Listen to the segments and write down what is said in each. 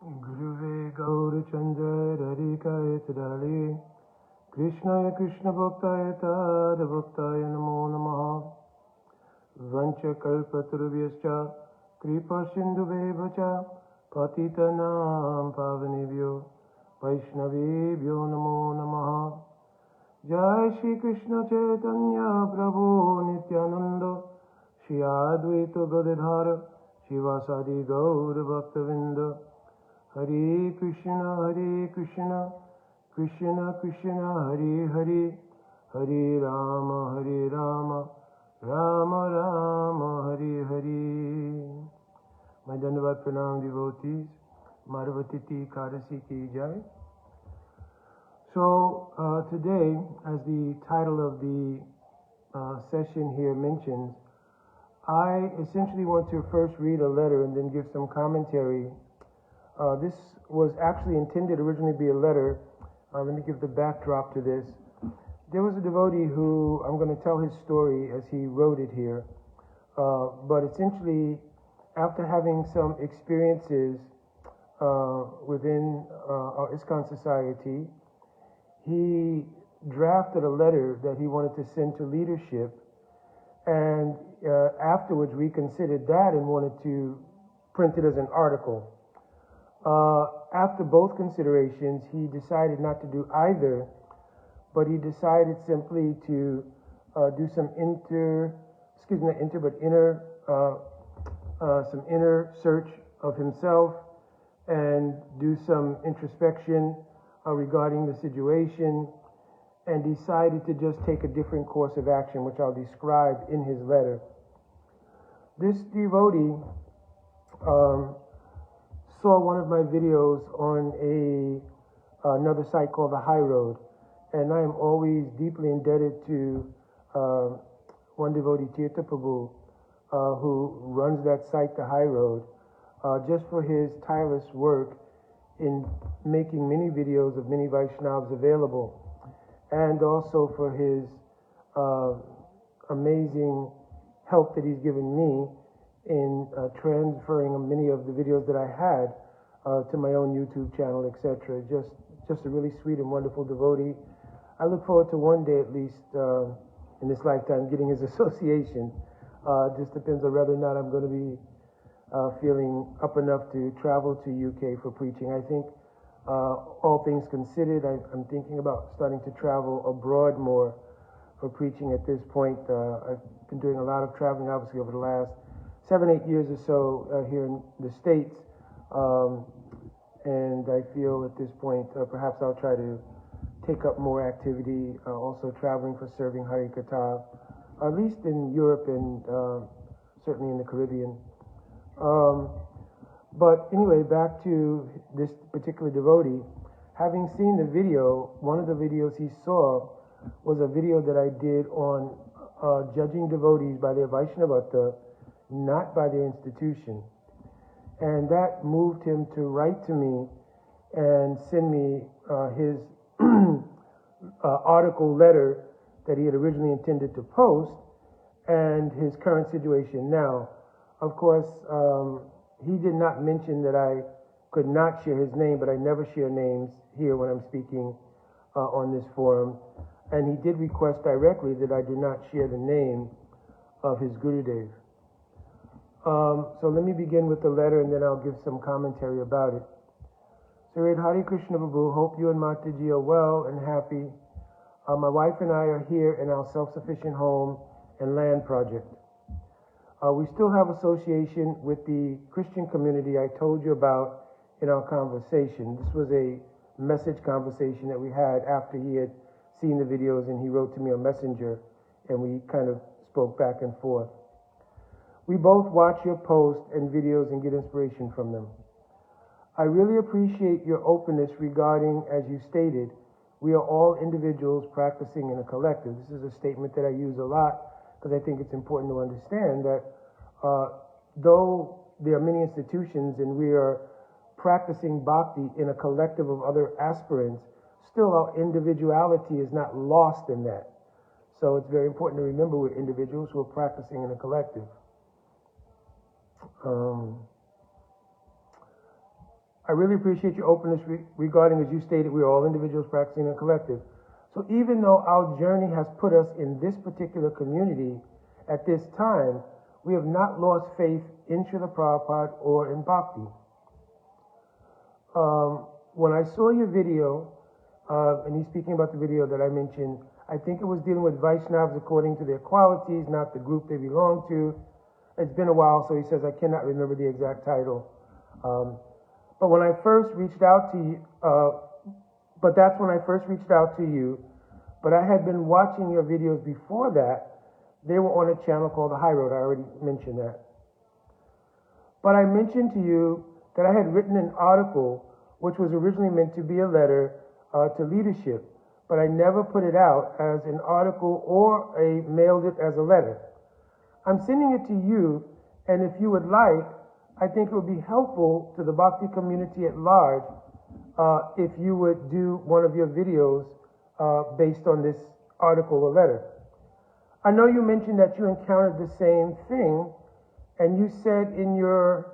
Guruve Gaurachandra Radhikaya Tadali Krishnaya Krishna Bhaktaya Tada Bhaktaya Namo Namaha Vancha Kalpatarubhyascha Kripa Sindhu Bevacha Patitanam Pavanebhyo Vaishnavebhyo Namo Namaha Jai Shri Krishna Chaitanya Prabhu Nityananda Shri Advaita Gadadhara Shivasadi Gaur Bhaktavinda Hare Krishna, Krishna Krishna, Hare Hare, Hare Rama, Rama Rama, Hare Hare. My Dandavat Pranam devotees, Madhavatiti Kadasi Ki Jai. So today, as the title of the session here mentions, I essentially want to first read a letter and then give some commentary. This was actually intended originally to be a letter. Let me give the backdrop to this. There was a devotee who, I'm going to tell his story as he wrote it here, but essentially, after having some experiences within our ISKCON society, he drafted a letter that he wanted to send to leadership, and afterwards reconsidered that and wanted to print it as an article. After both considerations, he decided not to do either, but he decided simply to do some inner search of himself and do some introspection regarding the situation, and decided to just take a different course of action, which I'll describe in his letter. This devotee saw one of my videos on another site called The High Road, and I am always deeply indebted to one devotee, Tirtha Prabhu, who runs that site, The High Road, just for his tireless work in making many videos of many Vaishnavas available, and also for his amazing help that he's given me in transferring many of the videos that I had to my own YouTube channel, etc. Just a really sweet and wonderful devotee. I look forward to one day, at least in this lifetime, getting his association. Just depends on whether or not I'm going to be feeling up enough to travel to UK for preaching. I think all things considered, I'm thinking about starting to travel abroad more for preaching at this point. I've been doing a lot of traveling, obviously, over the last 7-8 years or so here in the States, and I feel at this point perhaps I'll try to take up more activity, also traveling for serving Hari Katha, at least in Europe and certainly in the Caribbean. But anyway, back to this particular devotee. Having seen the video, one of the videos he saw was a video that I did on judging devotees by their Vaishnavata, not by their institution. And that moved him to write to me and send me his article letter that he had originally intended to post and his current situation now. Of course, he did not mention that I could not share his name, but I never share names here when I'm speaking on this forum. And he did request directly that I do not share the name of his Gurudev. So let me begin with the letter and then I'll give some commentary about it. So read Hare Krishna Prabhu, hope you and Mataji are well and happy. My wife and I are here in our self-sufficient home and land project. We still have association with the Christian community I told you about in our conversation. This was a message conversation that we had after he had seen the videos and he wrote to me on Messenger and we kind of spoke back and forth. We both watch your posts and videos and get inspiration from them. I really appreciate your openness regarding, as you stated, we are all individuals practicing in a collective. This is a statement that I use a lot because I think it's important to understand that though there are many institutions and we are practicing bhakti in a collective of other aspirants, still our individuality is not lost in that. So it's very important to remember we're individuals who are practicing in a collective. I really appreciate your openness regarding, as you stated, we are all individuals practicing in a collective. So even though our journey has put us in this particular community at this time, we have not lost faith in Srila Prabhupada or in Bhakti. When I saw your video, and he's speaking about the video that I mentioned, I think it was dealing with Vaishnavas according to their qualities, not the group they belong to. It's been a while, so he says I cannot remember the exact title. But when I first reached out to you, but that's when I first reached out to you. But I had been watching your videos before that. They were on a channel called The High Road. I already mentioned that. But I mentioned to you that I had written an article which was originally meant to be a letter to leadership, but I never put it out as an article or mailed it as a letter. I'm sending it to you, and if you would like, I think it would be helpful to the Bhakti community at large if you would do one of your videos based on this article or letter. I know you mentioned that you encountered the same thing, and you said in your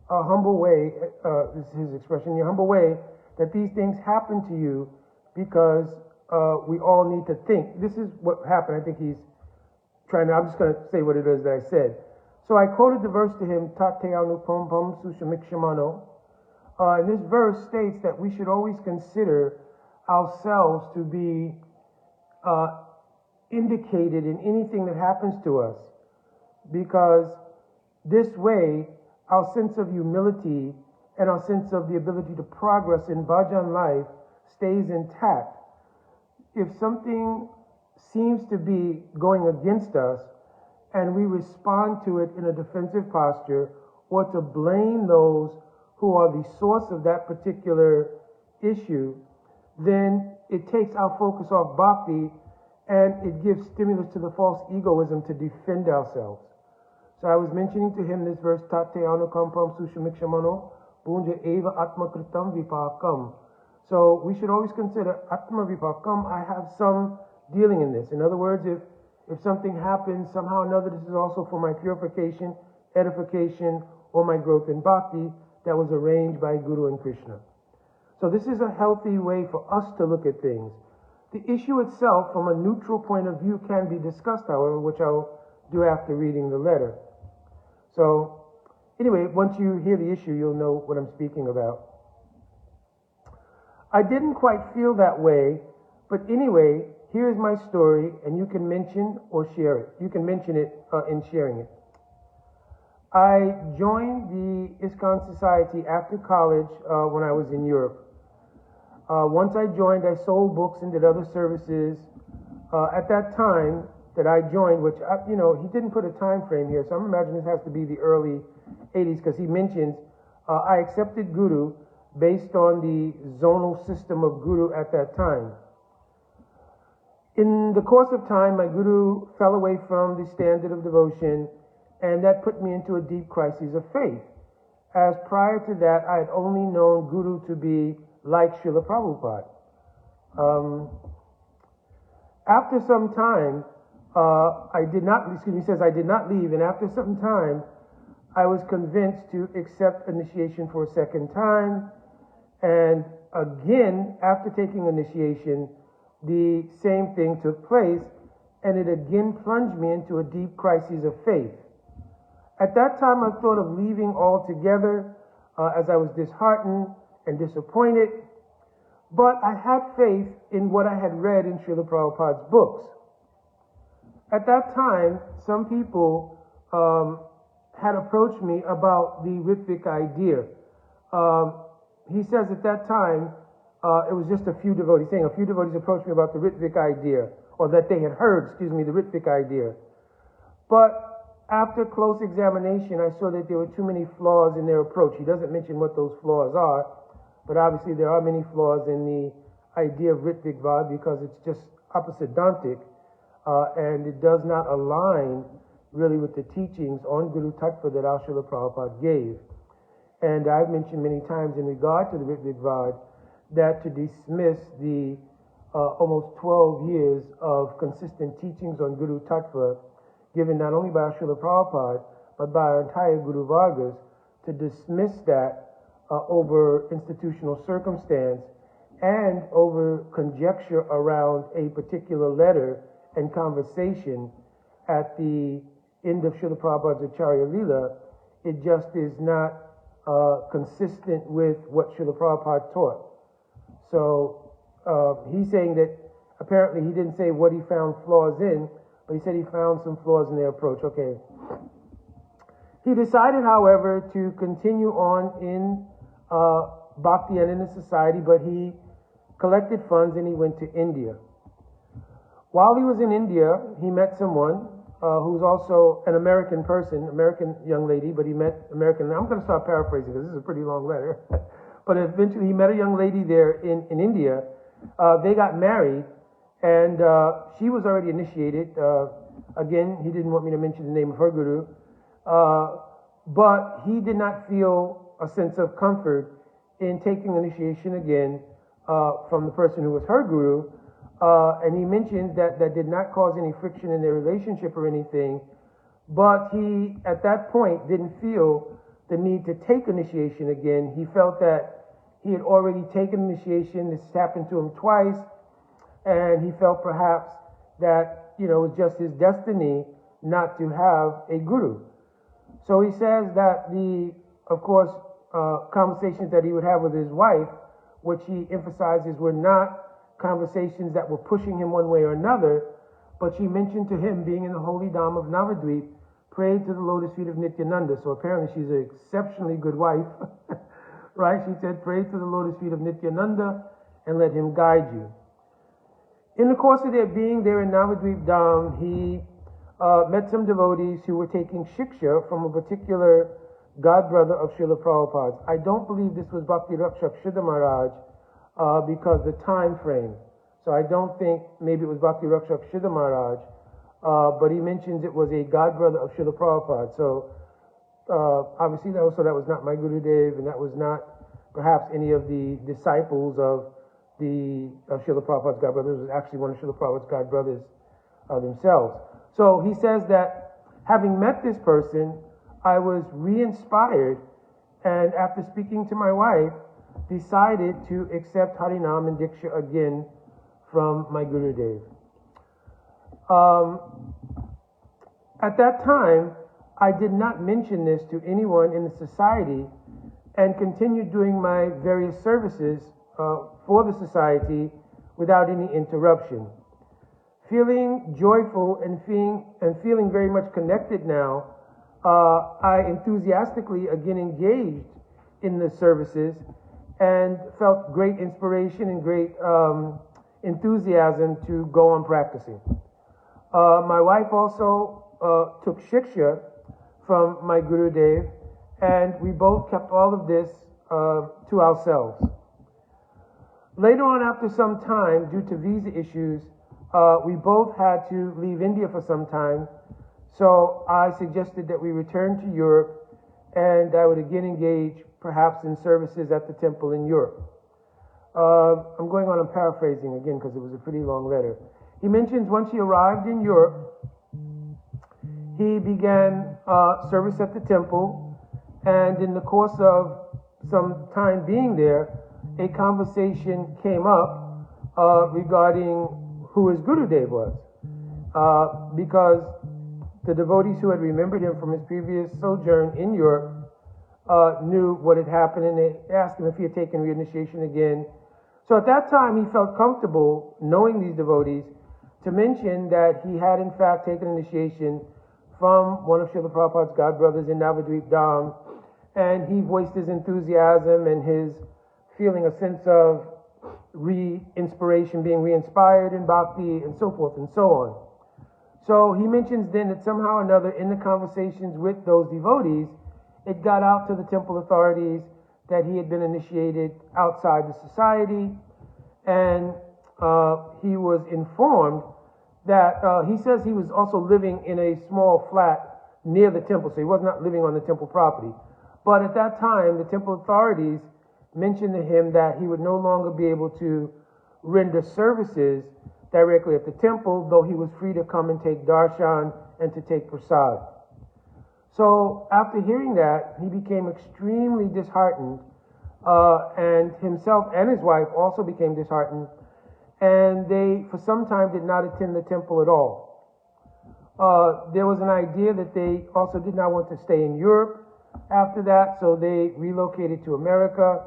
humble way, this is his expression, in your humble way, that these things happen to you because we all need to think. This is what happened. I think he's trying to, I'm just going to say what it is that I said. So I quoted the verse to him, Tate anupam pam sushamikshimano. And this verse states that we should always consider ourselves to be indicated in anything that happens to us, because this way our sense of humility and our sense of the ability to progress in bhajan life stays intact. If something seems to be going against us and we respond to it in a defensive posture, or to blame those who are the source of that particular issue, then it takes our focus off bhakti and it gives stimulus to the false egoism to defend ourselves. So I was mentioning to him this verse, Tate anukampam sushamikshamano punja eva atma kritam vipakam. So we should always consider atma vipakam, I have some dealing in this. In other words, if something happens, somehow or another, this is also for my purification, edification, or my growth in bhakti that was arranged by Guru and Krishna. So this is a healthy way for us to look at things. The issue itself, from a neutral point of view, can be discussed, however, which I'll do after reading the letter. So, anyway, once you hear the issue, you'll know what I'm speaking about. I didn't quite feel that way, but anyway, here's my story, and you can mention or share it. You can mention it in sharing it. I joined the ISKCON Society after college when I was in Europe. Once I joined, I sold books and did other services. At that time that I joined, which, he didn't put a time frame here, so I'm imagining this has to be the early 80s, because he mentions, I accepted Guru based on the zonal system of Guru at that time. In the course of time, my Guru fell away from the standard of devotion, and that put me into a deep crisis of faith, as prior to that, I had only known Guru to be like Srila Prabhupada. After some time, he says, I did not leave, and after some time, I was convinced to accept initiation for a second time, and again, after taking initiation, the same thing took place, and it again plunged me into a deep crisis of faith. At that time, I thought of leaving altogether, as I was disheartened and disappointed, but I had faith in what I had read in Srila Prabhupada's books. At that time, some people had approached me about the Ritvik idea. He says at that time, it was just a few devotees, saying a few devotees approached me about the Ritvik idea, or that they had heard, the Ritvik idea. But after close examination, I saw that there were too many flaws in their approach. He doesn't mention what those flaws are, but obviously there are many flaws in the idea of Ritvik Vad, because it's just opposite-dantic, and it does not align really with the teachings on Guru Tattva that Srila Prabhupada gave. And I've mentioned many times in regard to the Ritvik Vad that to dismiss the almost 12 years of consistent teachings on Guru Tattva given not only by Srila Prabhupada but by our entire Guru Vargas, to dismiss that over institutional circumstance and over conjecture around a particular letter and conversation at the end of Srila Prabhupada's Acharya Leela, it just is not consistent with what Srila Prabhupada taught. So he's saying that apparently he didn't say what he found flaws in, but he said he found some flaws in their approach. Okay. He decided, however, to continue on in Bhakti and in the society, but he collected funds and he went to India. While he was in India, he met someone who's also an American person, American young lady, but he met American. I'm going to start paraphrasing because this is a pretty long letter. But eventually he met a young lady there in India. They got married, and she was already initiated. Again, he didn't want me to mention the name of her guru. But he did not feel a sense of comfort in taking initiation again from the person who was her guru. And he mentioned that that did not cause any friction in their relationship or anything. But he, at that point, didn't feel the need to take initiation again. He felt that he had already taken initiation. This happened to him twice. And he felt perhaps that, it was just his destiny not to have a guru. So he says that of course, conversations that he would have with his wife, which he emphasizes were not conversations that were pushing him one way or another, but she mentioned to him being in the holy Dham of Navadvip, prayed to the lotus feet of Nityananda. So apparently she's an exceptionally good wife, right? She said, pray to the lotus feet of Nityananda and let him guide you. In the course of their being there in Navadvip Dham, he met some devotees who were taking shiksha from a particular godbrother of Srila Prabhupada's. I don't believe this was Bhakti Rakshak Siddha Maharaj because the time frame. So I don't think maybe it was Bhakti Rakshak Siddha Maharaj, but he mentions it was a godbrother of Srila Prabhupada. So obviously that was not my Gurudev, and that was not perhaps any of the disciples of Srila Prabhupada's godbrothers. It was actually one of Srila Prabhupada's godbrothers themselves. So he says that having met this person, I was re-inspired, and after speaking to my wife, decided to accept Harinam and Diksha again from my Gurudev. At that time, I did not mention this to anyone in the society and continued doing my various services for the society without any interruption. Feeling joyful and feeling very much connected now, I enthusiastically again engaged in the services and felt great inspiration and great enthusiasm to go on practicing. My wife also took shiksha from my Gurudev, and we both kept all of this to ourselves. Later on, after some time, due to visa issues, we both had to leave India for some time, so I suggested that we return to Europe and I would again engage perhaps in services at the temple in Europe. I'm going on and paraphrasing again because it was a pretty long letter. He mentions once he arrived in Europe, he began service at the temple, and in the course of some time being there, a conversation came up regarding who his Gurudev was, because the devotees who had remembered him from his previous sojourn in Europe knew what had happened, and they asked him if he had taken reinitiation again. So at that time, he felt comfortable knowing these devotees to mention that he had in fact taken initiation from one of Srila Prabhupada's godbrothers in Navadvip Dham, and he voiced his enthusiasm and his feeling a sense of re-inspiration, being re-inspired in bhakti, and so forth and so on. So he mentions then that somehow or another in the conversations with those devotees, it got out to the temple authorities that he had been initiated outside the society, and he was informed that he says he was also living in a small flat near the temple, so he was not living on the temple property. But at that time, the temple authorities mentioned to him that he would no longer be able to render services directly at the temple, though he was free to come and take darshan and to take prasad. So after hearing that, he became extremely disheartened and himself and his wife also became disheartened, and they, for some time, did not attend the temple at all. There was an idea that they also did not want to stay in Europe after that, so they relocated to America,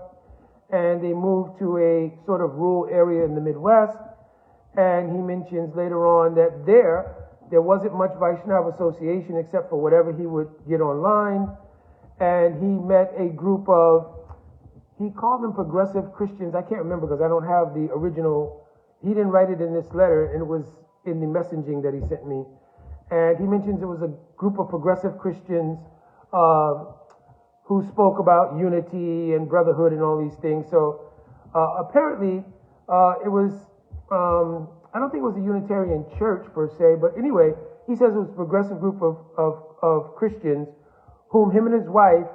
and they moved to a sort of rural area in the Midwest. And he mentions later on that there wasn't much Vaishnav association except for whatever he would get online. And he met a group of, he called them progressive Christians. I can't remember because I don't have the original. He didn't write it in this letter, and it was in the messaging that he sent me. And he mentions it was a group of progressive Christians who spoke about unity and brotherhood and all these things. So apparently it was, I don't think it was a Unitarian church per se, but anyway, he says it was a progressive group of Christians whom him and his wife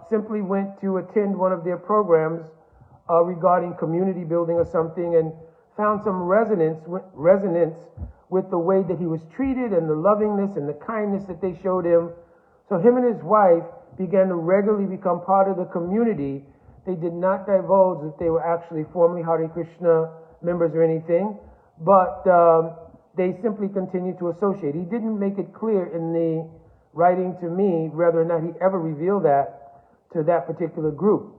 simply went to attend one of their programs regarding community building or something, and found some resonance with the way that he was treated and the lovingness and the kindness that they showed him. So him and his wife began to regularly become part of the community. They did not divulge that they were actually formerly Hare Krishna members or anything, but they simply continued to associate. He didn't make it clear in the writing to me whether or not he ever revealed that to that particular group.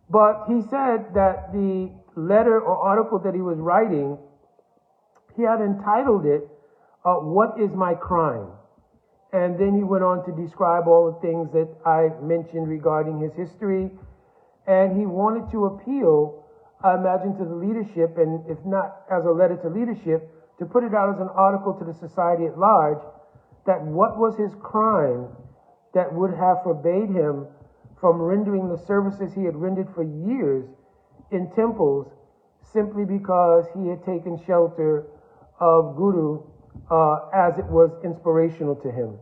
But he said that the letter or article that he was writing, he had entitled it, "What is My Crime?" And then he went on to describe all the things that I mentioned regarding his history. And he wanted to appeal, I imagine, to the leadership, and if not as a letter to leadership, to put it out as an article to the society at large, that what was his crime that would have forbade him from rendering the services he had rendered for years in temples simply because he had taken shelter of Guru as it was inspirational to him.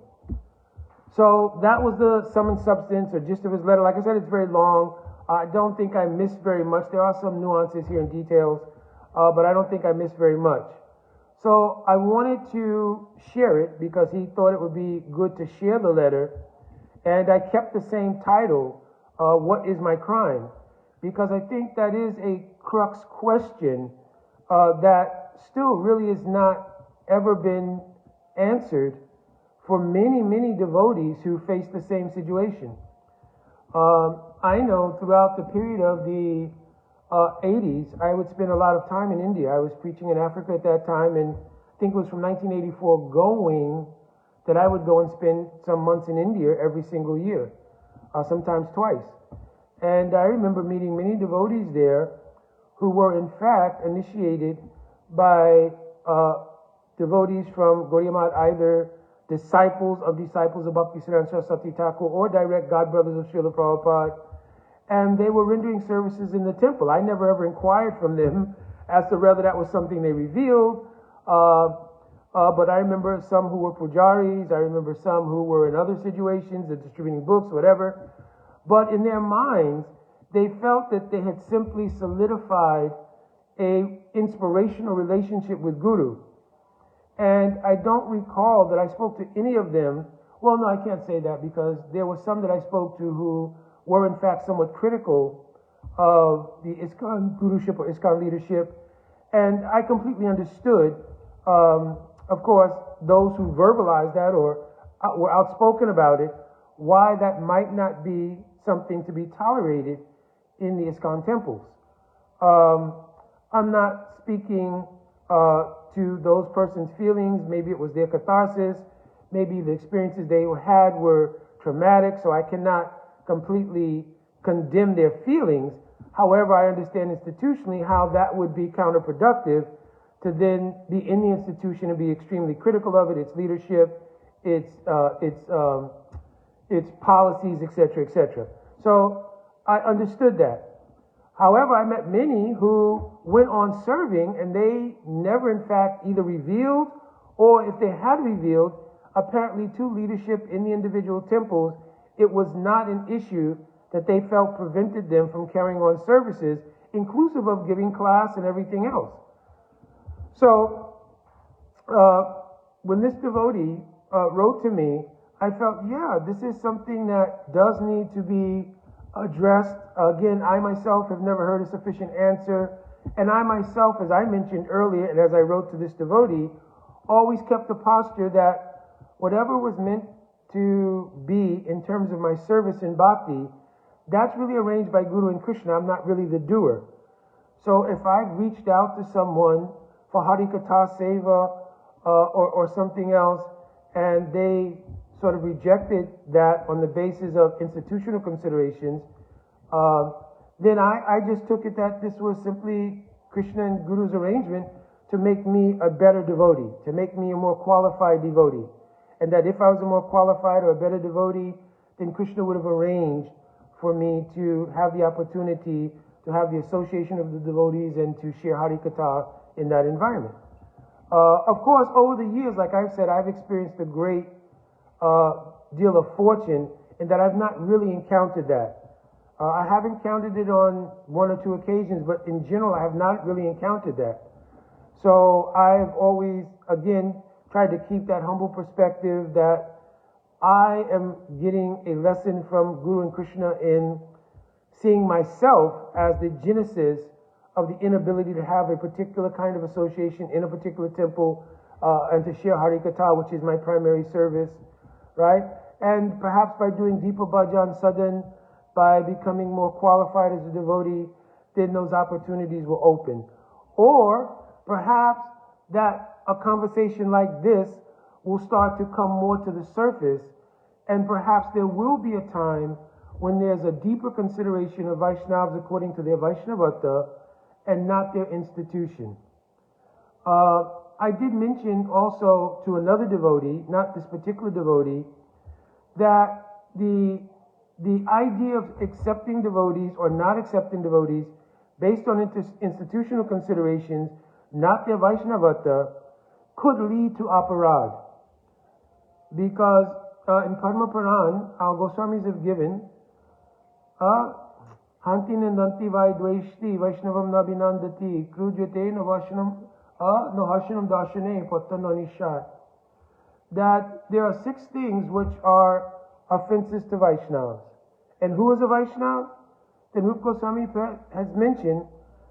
So that was the sum and substance or gist of his letter. Like I said, it's very long. I don't think I missed very much. There are some nuances here and details, but I don't think I missed very much. So I wanted to share it because he thought it would be good to share the letter, and I kept the same title, "What is My Crime?" because I think that is a crux question that still really has not ever been answered for many, many devotees who face the same situation. I know throughout the period of the 80s, I would spend a lot of time in India. I was preaching in Africa at that time, and I think it was from 1984 going that I would go and spend some months in India every single year, sometimes twice. And I remember meeting many devotees there who were in fact initiated by devotees from Gaudiya Math, either disciples of Bhaktisiddhanta Saraswati Thakur or direct godbrothers of Srila Prabhupada, and they were rendering services in the temple. I never ever inquired from them as to whether that was something they revealed, but I remember some who were pujaris, I remember some who were in other situations, distributing books, whatever, but in their minds, they felt that they had simply solidified a inspirational relationship with Guru. And I don't recall that I spoke to any of them. Well, no, I can't say that because there were some that I spoke to who were in fact somewhat critical of the ISKCON Guruship or ISKCON leadership. And I completely understood, of course, those who verbalized that or were outspoken about it, why that might not be something to be tolerated in the ISKCON temples. I'm not speaking to those persons' feelings. Maybe it was their catharsis. Maybe the experiences they had were traumatic, so I cannot completely condemn their feelings. However, I understand institutionally how that would be counterproductive to then be in the institution and be extremely critical of it, its leadership, its policies, etc., etc. So I understood that. However, I met many who went on serving and they never in fact either revealed, or if they had revealed, apparently to leadership in the individual temples, it was not an issue that they felt prevented them from carrying on services, inclusive of giving class and everything else. So when this devotee wrote to me, I felt, yeah, this is something that does need to be addressed. Again, I myself have never heard a sufficient answer, and I myself, as I mentioned earlier, and as I wrote to this devotee, always kept the posture that whatever was meant to be in terms of my service in bhakti, that's really arranged by Guru and Krishna. I'm not really the doer. So if I've reached out to someone for Harikatha Seva or something else, and they sort of rejected that on the basis of institutional considerations, then I just took it that this was simply Krishna and Guru's arrangement to make me a better devotee, to make me a more qualified devotee. And that if I was a more qualified or a better devotee, then Krishna would have arranged for me to have the opportunity to have the association of the devotees and to share Harikatha in that environment. Of course, over the years, like I've said, I've experienced a great deal of fortune in that I've not really encountered that. I have encountered it on one or two occasions, but in general, I have not really encountered that. So I've always, again, tried to keep that humble perspective that I am getting a lesson from Guru and Krishna in seeing myself as the genesis of the inability to have a particular kind of association in a particular temple and to share Harikatha, which is my primary service, right? And perhaps by doing Deepa Bhajan Sadhan, by becoming more qualified as a devotee, then those opportunities will open. Or perhaps that a conversation like this will start to come more to the surface, and perhaps there will be a time when there's a deeper consideration of Vaishnavas according to their Vaishnavata and not their institution. I did mention also to another devotee, not this particular devotee, that the idea of accepting devotees or not accepting devotees based on institutional considerations, not their Vaishnavata, could lead to aparad. Because in Padma Puran, our Goswamis have given Hanti Nandanti Vaidvaishti Vaishnavam Nabhinandati Krujate Navashanam Nohashanam Dashane Pattananishad, that there are 6 things which are offenses to Vaishnavas. And who is a Vaishnava? Then Rupa Goswami has mentioned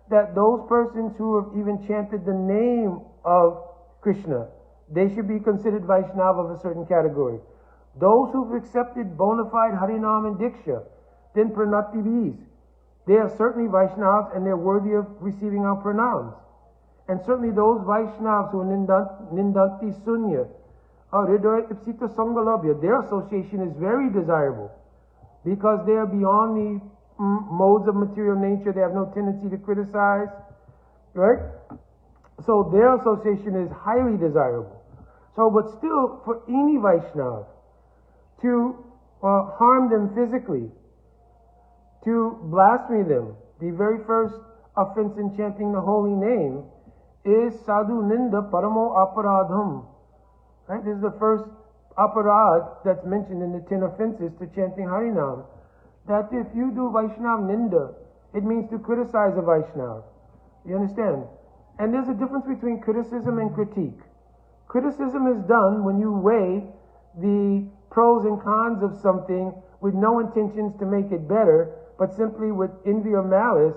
that those persons who have even chanted the name of Krishna, they should be considered Vaishnava of a certain category. Those who've accepted bona fide Harinam and Diksha, then Pranativis, they are certainly Vaishnavas and they're worthy of receiving our pranams. And certainly those Vaishnavas who are Nindanti Sunya, Hridoya Ipsita Sangalabhya, their association is very desirable because they are beyond the modes of material nature. They have no tendency to criticize, right? So their association is highly desirable. So, but still, for any Vaishnava to harm them physically, to blaspheme them, the very first offense in chanting the holy name is sadhu ninda paramo aparadham. Right? This is the first aparad that's mentioned in the 10 offenses to chanting Harinam. That if you do Vaishnav ninda, it means to criticize a Vaishnav. You understand? And there's a difference between criticism and critique. Criticism is done when you weigh the pros and cons of something with no intentions to make it better, but simply with envy or malice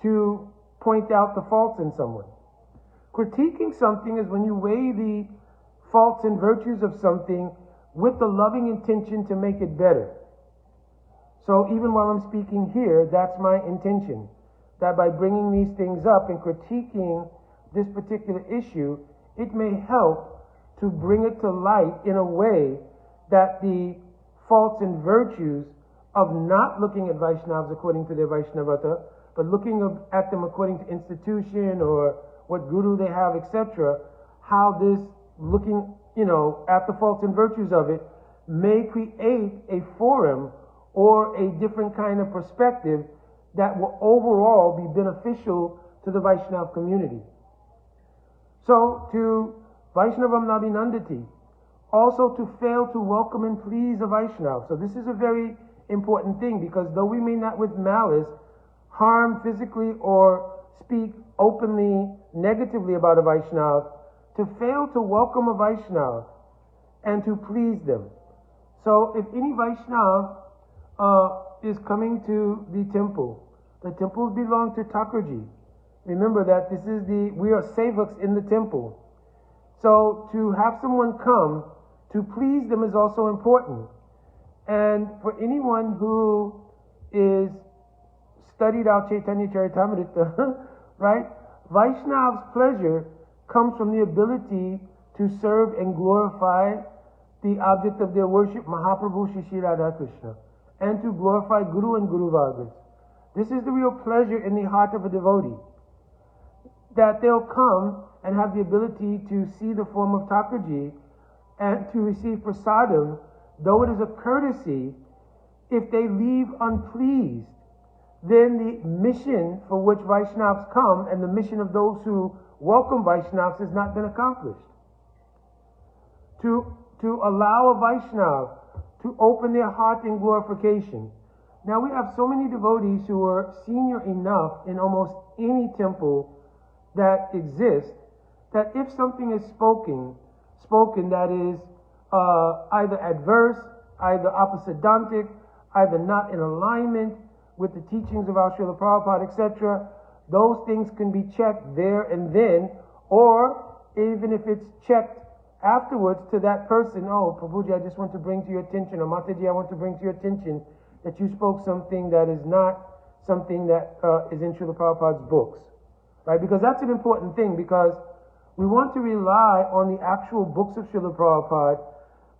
to point out the faults in someone. Critiquing something is when you weigh the faults and virtues of something with the loving intention to make it better. So even while I'm speaking here, that's my intention. That by bringing these things up and critiquing this particular issue, it may help to bring it to light in a way that the faults and virtues of not looking at Vaishnavas according to their Vaishnavata, but looking at them according to institution or what guru they have, etc., how this looking, at the faults and virtues of it may create a forum or a different kind of perspective that will overall be beneficial to the Vaishnava community. So, to Vaishnavam Nabhinandati, also to fail to welcome and please a Vaishnava. So this is a very important thing, because though we may not with malice harm physically or speak openly negatively about a Vaishnava, to fail to welcome a Vaishnava and to please them. So if any Vaishnava is coming to the temple. The temples belong to Thakurji. Remember that we are sevaks in the temple. So to have someone come to please them is also important. And for anyone who is studied our Chaitanya Charitamrita, right? Vaishnav's pleasure comes from the ability to serve and glorify the object of their worship, Mahaprabhu Shri Radha Krishna, and to glorify Guru and Guru Vargas. This is the real pleasure in the heart of a devotee, that they'll come and have the ability to see the form of Thakurji and to receive prasadam, though it is a courtesy. If they leave unpleased, then the mission for which Vaishnavas come and the mission of those who welcome Vaishnavas has not been accomplished. To allow a Vaishnav to open their heart in glorification. Now we have so many devotees who are senior enough in almost any temple that exists, that if something is spoken that is either adverse, either opposite-dantic, either not in alignment with the teachings of our Srila Prabhupada, etc., those things can be checked there and then, or even if it's checked afterwards to that person, oh, Prabhuji, I just want to bring to your attention, or Mataji, I want to bring to your attention that you spoke something that is not something that is in Srila Prabhupada's books, right? Because that's an important thing, because we want to rely on the actual books of Srila Prabhupada.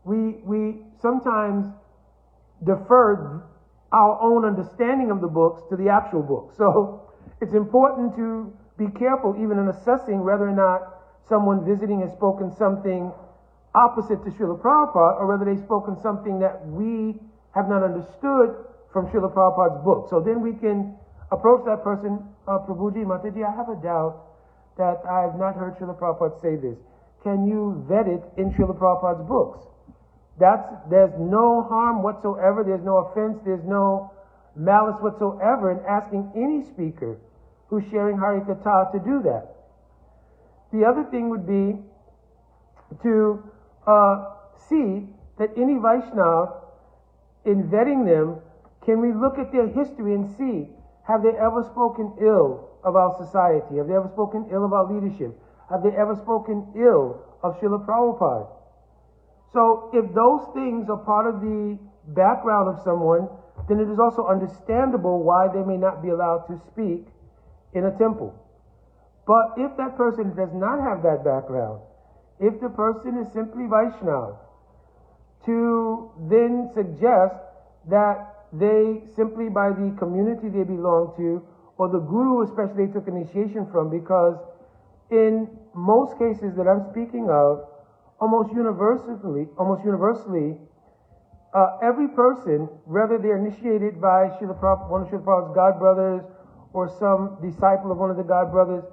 We sometimes defer our own understanding of the books to the actual books. So it's important to be careful even in assessing whether or not someone visiting has spoken something opposite to Srila Prabhupada, or whether they've spoken something that we have not understood from Srila Prabhupada's book. So then we can approach that person, Prabhuji, Mataji, I have a doubt that I have not heard Srila Prabhupada say this. Can you vet it in Srila Prabhupada's books? There's no harm whatsoever, there's no offense, there's no malice whatsoever in asking any speaker who's sharing Harikatha to do that. The other thing would be to see that any Vaishnava, in vetting them, can we look at their history and see, have they ever spoken ill of our society? Have they ever spoken ill of our leadership? Have they ever spoken ill of Srila Prabhupada? So if those things are part of the background of someone, then it is also understandable why they may not be allowed to speak in a temple. But if that person does not have that background, if the person is simply Vaishnava, to then suggest that they simply by the community they belong to, or the guru especially they took initiation from, because in most cases that I'm speaking of, almost universally, every person, whether they're initiated by one of Srila Prabhupada's godbrothers or some disciple of one of the godbrothers,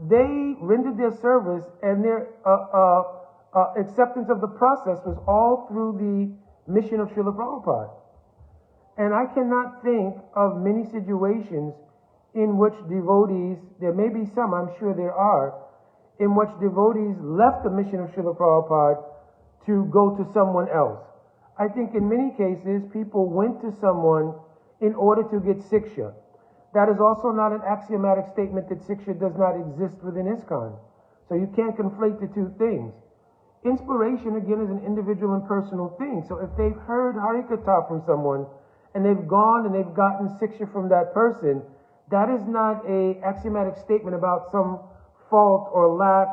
they rendered their service and their acceptance of the process was all through the mission of Srila Prabhupada. And I cannot think of many situations in which devotees, there may be some, I'm sure there are, in which devotees left the mission of Srila Prabhupada to go to someone else. I think in many cases, people went to someone in order to get siksha. That is also not an axiomatic statement that siksha does not exist within ISKCON. So you can't conflate the two things. Inspiration, again, is an individual and personal thing. So if they've heard Harikatha from someone, and they've gone and they've gotten siksha from that person, that is not an axiomatic statement about some fault or lack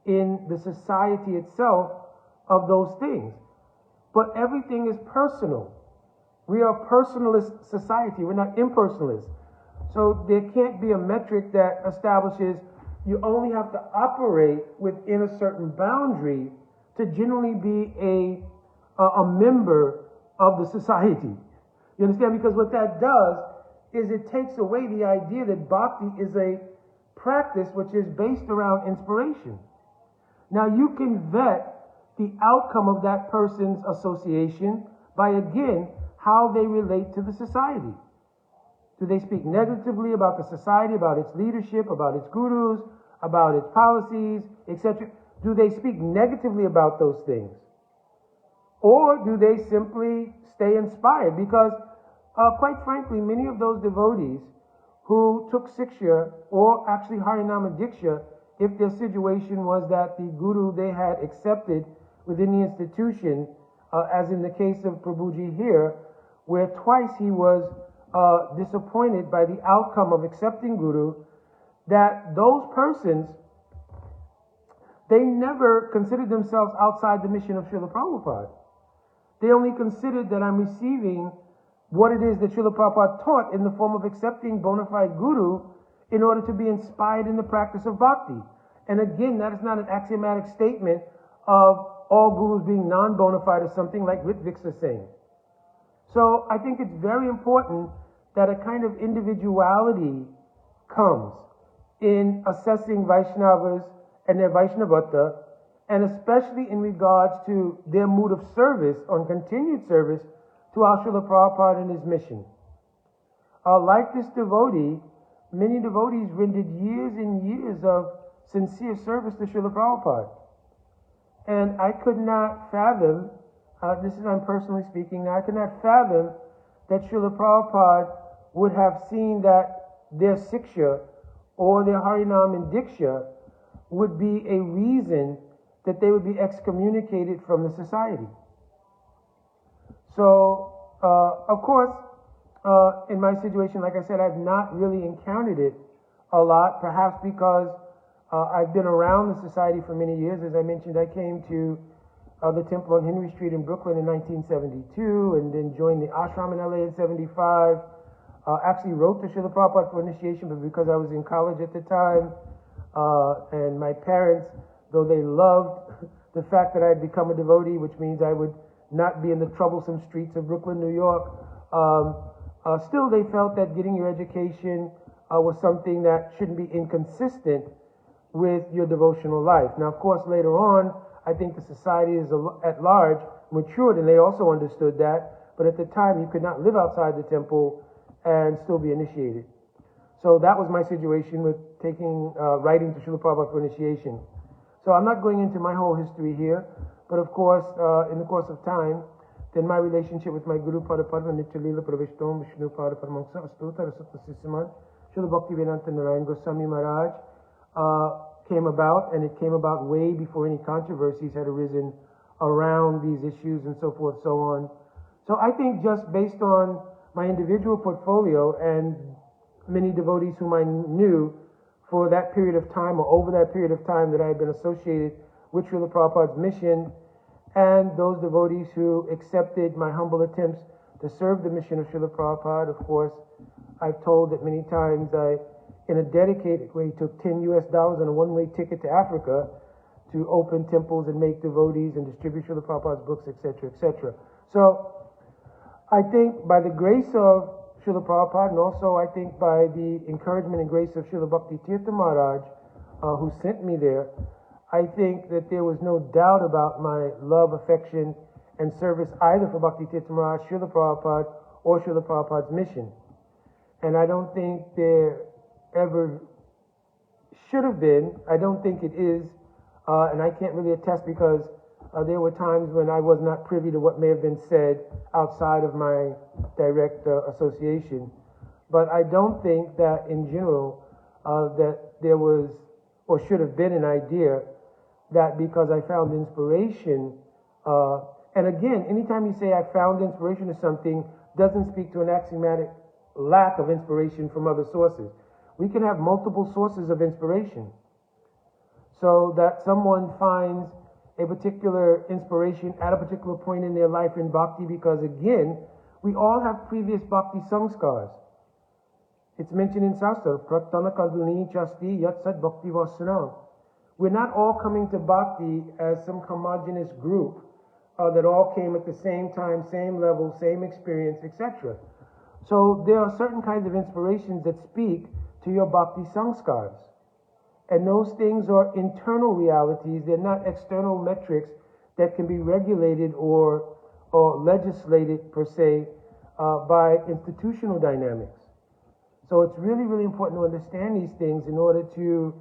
in the society itself of those things. But everything is personal. We are a personalist society. We're not impersonalists. So there can't be a metric that establishes you only have to operate within a certain boundary to generally be a member of the society. You understand? Because what that does is it takes away the idea that bhakti is a practice which is based around inspiration. Now you can vet the outcome of that person's association by, again, how they relate to the society. Do they speak negatively about the society, about its leadership, about its gurus, about its policies, etc.? Do they speak negatively about those things? Or do they simply stay inspired? Because Quite frankly, many of those devotees who took Siksha or actually Harinama Diksha, if their situation was that the Guru they had accepted within the institution, as in the case of Prabhuji here, where twice he was disappointed by the outcome of accepting Guru, that those persons, they never considered themselves outside the mission of Srila Prabhupada. They only considered that I'm receiving what it is that Srila Prabhupada taught in the form of accepting bona fide Guru in order to be inspired in the practice of bhakti. And again, that is not an axiomatic statement of all Gurus being non-bona fide or something like Ritviks are saying. So I think it's very important that a kind of individuality comes in assessing Vaishnavas and their Vaishnavata, and especially in regards to their mood of service, on continued service, to our Srila Prabhupada and his mission. Like this devotee, many devotees rendered years and years of sincere service to Srila Prabhupada. And I could not fathom, this is I'm personally speaking now, I could not fathom that Srila Prabhupada would have seen that their Siksha or their Harinam and Diksha would be a reason that they would be excommunicated from the society. So, of course, in my situation, like I said, I've not really encountered it a lot, perhaps because I've been around the society for many years. As I mentioned, I came to the temple on Henry Street in Brooklyn in 1972, and then joined the ashram in LA in 75. Actually wrote to Srila Prabhupada for initiation, but because I was in college at the time, and my parents, though they loved the fact that I had become a devotee, which means I would not be in the troublesome streets of Brooklyn, New York, still they felt that getting your education was something that shouldn't be inconsistent with your devotional life. Now, of course, later on, I think the society is at large matured, and they also understood that, but at the time you could not live outside the temple and still be initiated. So that was my situation with writing to Srila Prabhupada for initiation. So I'm not going into my whole history here, but of course, in the course of time, then my relationship with my Guru Pada Padma Nityalila Pravishtom Vishnu Pada Paramangsa Astuta Rasutta Sisiman Srila Bhakti Vedanta Narayan Goswami Maharaj came about, and it came about way before any controversies had arisen around these issues and so forth, so on. So I think just based on my individual portfolio and many devotees whom I knew for that period of time or over that period of time that I had been associated with Srila Prabhupada's mission, and those devotees who accepted my humble attempts to serve the mission of Srila Prabhupada. Of course, I've told that many times I, in a dedicated way, took $10 on a one-way ticket to Africa to open temples and make devotees and distribute Srila Prabhupada's books, etc., etc. So I think by the grace of Srila Prabhupada, and also I think by the encouragement and grace of Srila Bhakti Tirtha Maharaj, who sent me there, I think that there was no doubt about my love, affection, and service either for Bhakti Tirtha Maharaj, Srila Prabhupada, or Srila Prabhupada's mission. And I don't think there ever should have been, I don't think it is, and I can't really attest because there were times when I was not privy to what may have been said outside of my direct association. But I don't think that in general that there was or should have been an idea that because I found inspiration, and again, anytime you say I found inspiration or something, doesn't speak to an axiomatic lack of inspiration from other sources. We can have multiple sources of inspiration. So that someone finds a particular inspiration at a particular point in their life in bhakti, because again, we all have previous bhakti samskars. It's mentioned in Shastra, Pratana Kaduni Chasti Yat Sat Bhakti Vasana. We're not all coming to bhakti as some homogeneous group that all came at the same time, same level, same experience, etc. So there are certain kinds of inspirations that speak to your bhakti samskars. And those things are internal realities. They're not external metrics that can be regulated or legislated, per se, by institutional dynamics. So it's really, really important to understand these things in order to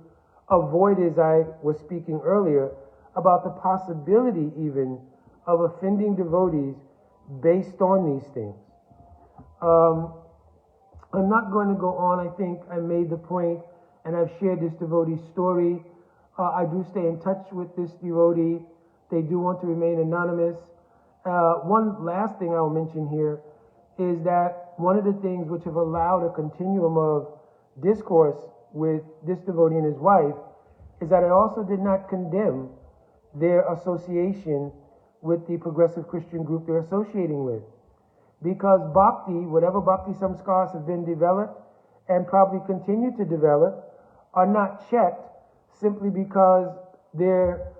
avoid, as I was speaking earlier, about the possibility even of offending devotees based on these things. Um, I'm not going to go on. I think I made the point, and I've shared this devotee's story. I do stay in touch with this devotee. They do want to remain anonymous. One last thing I'll mention here is that one of the things which have allowed a continuum of discourse with this devotee and his wife is that I also did not condemn their association with the progressive Christian group they're associating with. Because bhakti, whatever bhakti samskars have been developed and probably continue to develop, are not checked simply because they're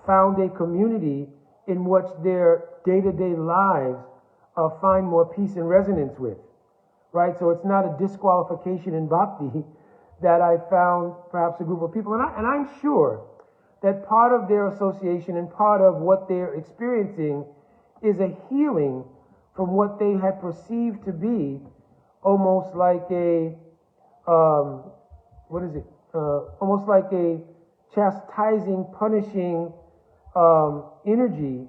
found a community in which their day-to-day lives find more peace and resonance with, right? So it's not a disqualification in bhakti that I found perhaps a group of people, and I'm sure that part of their association and part of what they're experiencing is a healing from what they had perceived to be almost like a, almost like a chastising, punishing energy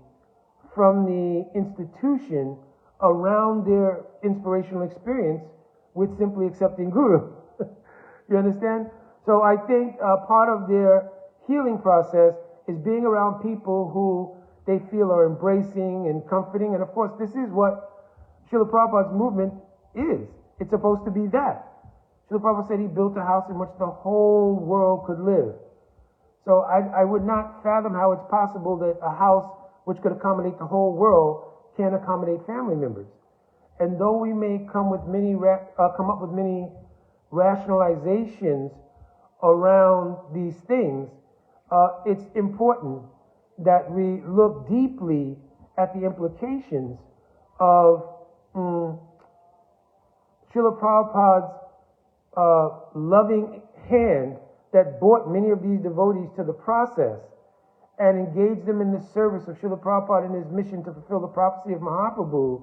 from the institution around their inspirational experience with simply accepting Guru. You understand? So I think part of their healing process is being around people who they feel are embracing and comforting. And of course, this is what Srila Prabhupada's movement is. It's supposed to be that. Srila Prabhupada said he built a house in which the whole world could live. So I would not fathom how it's possible that a house which could accommodate the whole world can accommodate family members. And though we may come up with many rationalizations around these things, it's important that we look deeply at the implications of Srila Prabhupada's loving hand that brought many of these devotees to the process and engaged them in the service of Srila Prabhupada in his mission to fulfill the prophecy of Mahaprabhu,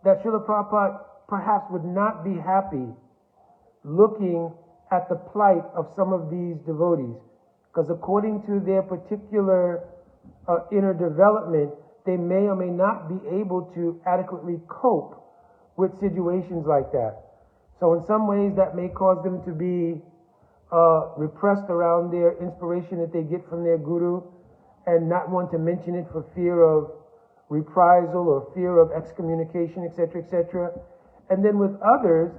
that Srila Prabhupada perhaps would not be happy looking at the plight of some of these devotees, because according to their particular inner development, they may or may not be able to adequately cope with situations like that. So in some ways that may cause them to be repressed around their inspiration that they get from their guru and not want to mention it for fear of reprisal or fear of excommunication, etc., etc. And then with others,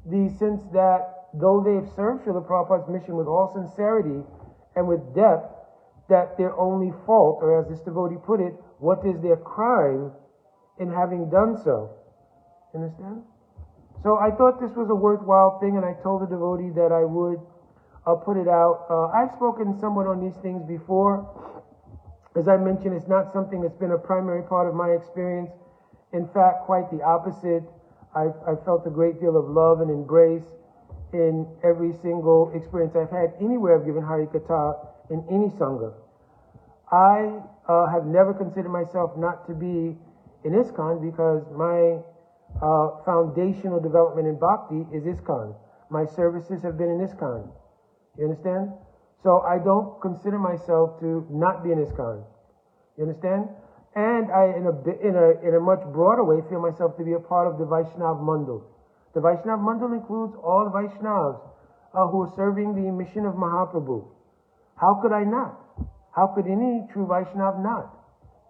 the sense that though they have served Srila Prabhupada's mission with all sincerity and with depth, that their only fault, or as this devotee put it, what is their crime in having done so? Understand? So I thought this was a worthwhile thing, and I told the devotee that I would put it out. I've spoken somewhat on these things before. As I mentioned, it's not something that's been a primary part of my experience. In fact, quite the opposite. I've felt a great deal of love and embrace in every single experience I've had anywhere I've given Hari Katha in any Sangha. I have never considered myself not to be in ISKCON because my foundational development in Bhakti is ISKCON. My services have been in ISKCON. You understand? So I don't consider myself to not be in ISKCON. You understand? And I, in a much broader way, feel myself to be a part of the Vaishnav Mandal. The Vaishnav Mandal includes all the Vaishnavas who are serving the mission of Mahaprabhu. How could I not? How could any true Vaishnav not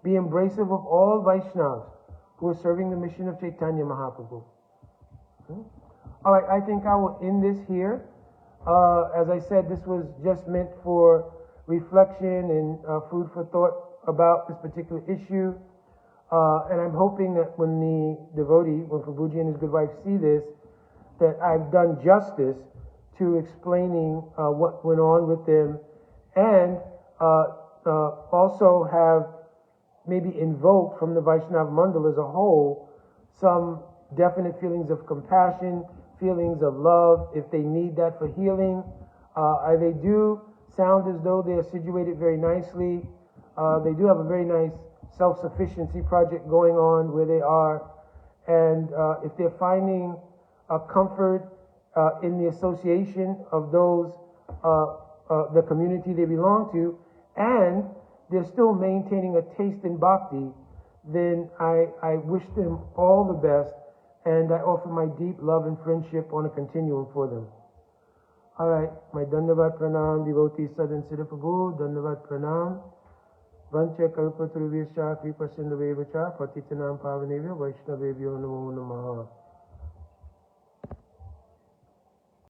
be embracive of all Vaishnavas who are serving the mission of Chaitanya Mahaprabhu? All right, I think I will end this here. As I said, this was just meant for reflection and food for thought about this particular issue. And I'm hoping that when the devotee, when Prabhuji and his good wife see this, that I've done justice to explaining what went on with them, and also have maybe invoked from the Vaishnav Mandal as a whole some definite feelings of compassion, feelings of love, if they need that for healing. They do sound as though they are situated very nicely. They do have a very nice self-sufficiency project going on where they are. And if they're finding comfort in the association of those, the community they belong to, and they're still maintaining a taste in bhakti, then I wish them all the best and I offer my deep love and friendship on a continuum for them. All right, my Dandavat Pranam, devotees Sadhan Siddha Prabhu, Dandavat Pranam, Vancha Kalpatruvesha Kripa Sindhaveva Cha, Patitanam Pavanevya, Vaishnavevyo Namo Namaha.